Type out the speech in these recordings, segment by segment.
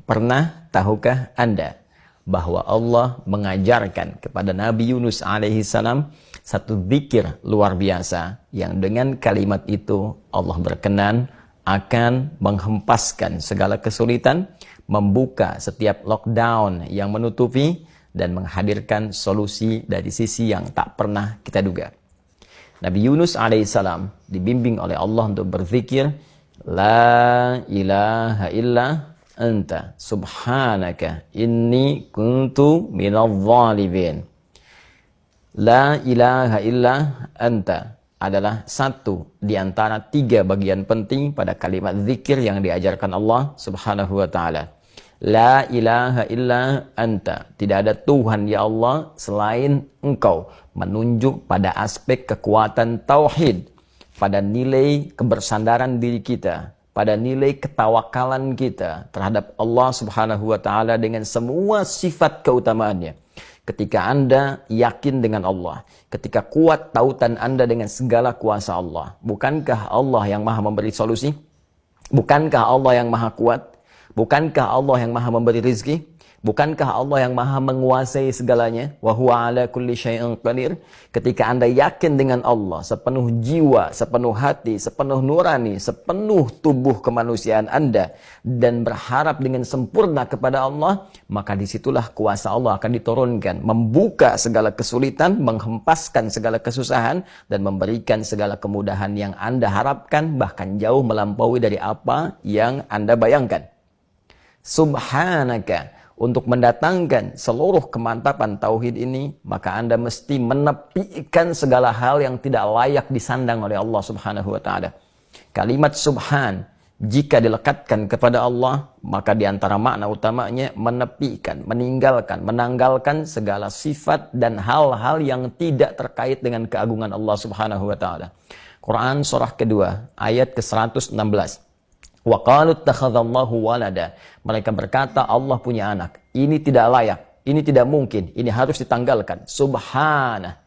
Pernah tahukah Anda bahwa Allah mengajarkan kepada Nabi Yunus alaihissalam satu zikir luar biasa yang dengan kalimat itu Allah berkenan akan menghempaskan segala kesulitan, membuka setiap lockdown yang menutupi, dan menghadirkan solusi dari sisi yang tak pernah kita duga. Nabi Yunus alaihissalam dibimbing oleh Allah untuk berzikir, La ilaha illa anta subhanaka inni kuntu minadh dhalimin. La ilaha illa anta adalah satu di antara tiga bagian penting pada kalimat zikir yang diajarkan Allah subhanahu wa ta'ala. La ilaha illa anta, tidak ada Tuhan ya Allah selain Engkau, menunjuk pada aspek kekuatan tauhid, pada nilai kebersandaran diri kita, pada nilai ketawakalan kita terhadap Allah subhanahu wa ta'ala dengan semua sifat keutamaannya. Ketika Anda yakin dengan Allah, ketika kuat tautan Anda dengan segala kuasa Allah, bukankah Allah yang maha memberi solusi? Bukankah Allah yang maha kuat? Bukankah Allah yang maha memberi rizki? Bukankah Allah yang maha menguasai segalanya? Wa huwa ala kulli syai'in qadir. Ketika Anda yakin dengan Allah sepenuh jiwa, sepenuh hati, sepenuh nurani, sepenuh tubuh kemanusiaan Anda, dan berharap dengan sempurna kepada Allah, maka disitulah kuasa Allah akan diturunkan, membuka segala kesulitan, menghempaskan segala kesusahan, dan memberikan segala kemudahan yang Anda harapkan, bahkan jauh melampaui dari apa yang Anda bayangkan. Subhanaka, untuk mendatangkan seluruh kemantapan tauhid ini, maka Anda mesti menepikan segala hal yang tidak layak disandang oleh Allah subhanahu wa ta'ala. Kalimat subhan, jika dilekatkan kepada Allah, maka diantara makna utamanya menepikan, meninggalkan, menanggalkan segala sifat dan hal-hal yang tidak terkait dengan keagungan Allah subhanahu wa ta'ala. Quran surah kedua, ayat ke-116. Wa qalu ittakhadallahu walada. Mereka berkata Allah punya anak. Ini tidak layak, ini tidak mungkin, ini harus ditanggalkan. Subhanah.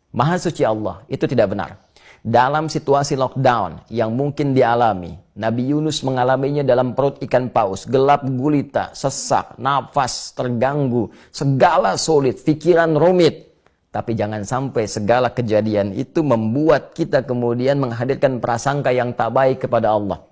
Maha suci Allah, itu tidak benar. Dalam situasi lockdown yang mungkin dialami, Nabi Yunus mengalaminya dalam perut ikan paus, gelap gulita, sesak, nafas terganggu, segala sulit, pikiran rumit. Tapi jangan sampai segala kejadian itu membuat kita kemudian menghadirkan prasangka yang tak baik kepada Allah.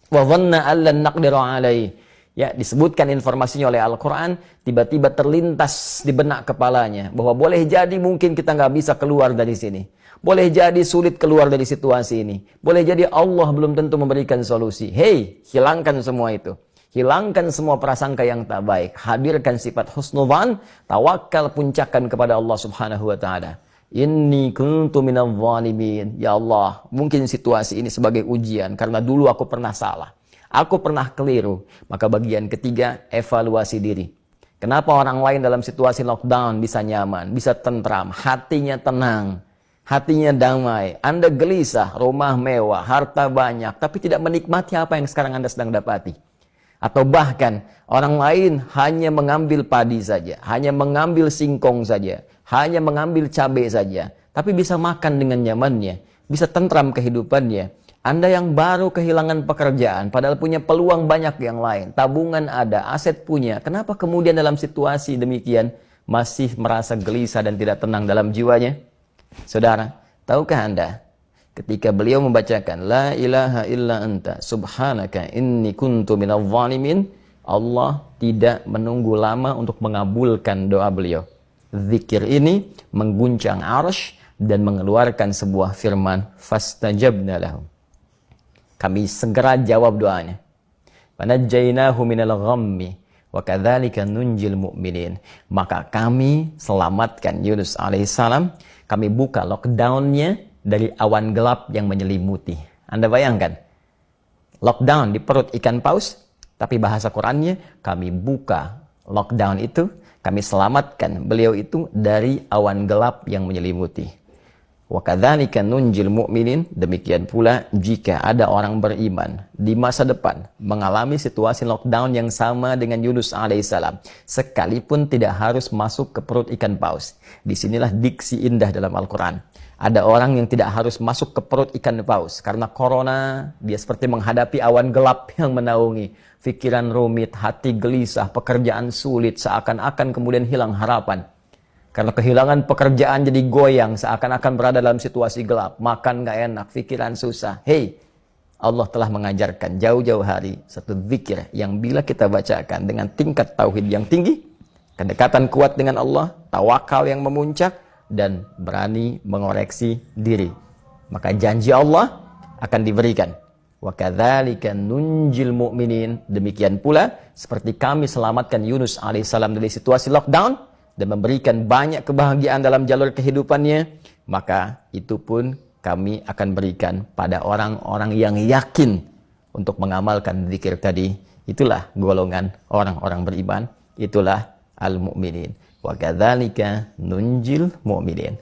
Wa dhanna allan naqdiru alaihi. Ya, disebutkan informasinya oleh Al-Quran, tiba-tiba terlintas di benak kepalanya bahwa boleh jadi mungkin kita nggak bisa keluar dari sini. Boleh jadi sulit keluar dari situasi ini. Boleh jadi Allah belum tentu memberikan solusi. Hei, hilangkan semua itu. Hilangkan semua prasangka yang tak baik. Hadirkan sifat husnudzan, tawakal, puncakan kepada Allah subhanahu wa ta'ala. Inni kuntu minadh dhalimin. Ya Allah, mungkin situasi ini sebagai ujian karena dulu aku pernah salah. Aku pernah keliru. Maka bagian ketiga, evaluasi diri. Kenapa orang lain dalam situasi lockdown bisa nyaman, bisa tentram, hatinya tenang, hatinya damai. Anda gelisah, rumah mewah, harta banyak, tapi tidak menikmati apa yang sekarang Anda sedang dapati. Atau bahkan orang lain hanya mengambil padi saja, hanya mengambil singkong saja, hanya mengambil cabai saja, tapi bisa makan dengan nyamannya, bisa tentram kehidupannya. Anda yang baru kehilangan pekerjaan, padahal punya peluang banyak yang lain, tabungan ada, aset punya, kenapa kemudian dalam situasi demikian masih merasa gelisah dan tidak tenang dalam jiwanya? Saudara, tahukah Anda, ketika beliau membacakan La ilaha illa anta subhanaka inni kuntu minadh dhalimin, Allah tidak menunggu lama untuk mengabulkan doa beliau. Zikir ini mengguncang arsy dan mengeluarkan sebuah firman, fastajabna lahum. Kami segera jawab doanya. Fanajjainahu minal ghammi wa kadzalika nunjil mu'minin. Maka kami selamatkan Yunus alaihissalam. Kami buka lockdownnya dari awan gelap yang menyelimuti. Anda bayangkan, lockdown di perut ikan paus, tapi bahasa Qurannya, kami buka lockdown itu, kami selamatkan beliau itu dari awan gelap yang menyelimuti. Wa kadzalika nunjil mu'minin. Demikian pula jika ada orang beriman di masa depan mengalami situasi lockdown yang sama dengan Yunus alaihissalam, sekalipun tidak harus masuk ke perut ikan paus. Disinilah diksi indah dalam Al-Quran. Ada orang yang tidak harus masuk ke perut ikan paus. Karena corona, dia seperti menghadapi awan gelap yang menaungi. Pikiran rumit, hati gelisah, pekerjaan sulit, seakan-akan kemudian hilang harapan. Karena kehilangan pekerjaan jadi goyang, seakan-akan berada dalam situasi gelap. Makan gak enak, pikiran susah. Hey, Allah telah mengajarkan jauh-jauh hari satu zikir yang bila kita bacakan dengan tingkat tauhid yang tinggi, kedekatan kuat dengan Allah, tawakal yang memuncak, dan berani mengoreksi diri, maka janji Allah akan diberikan. Wa kadzalika nunjil mu'minin, demikian pula seperti kami selamatkan Yunus alaihissalam dari situasi lockdown dan memberikan banyak kebahagiaan dalam jalur kehidupannya, maka itu pun kami akan berikan pada orang-orang yang yakin untuk mengamalkan zikir tadi. Itulah golongan orang-orang beriman, itulah al-mu'minin. Wa kadzalika nunjil mu'minin.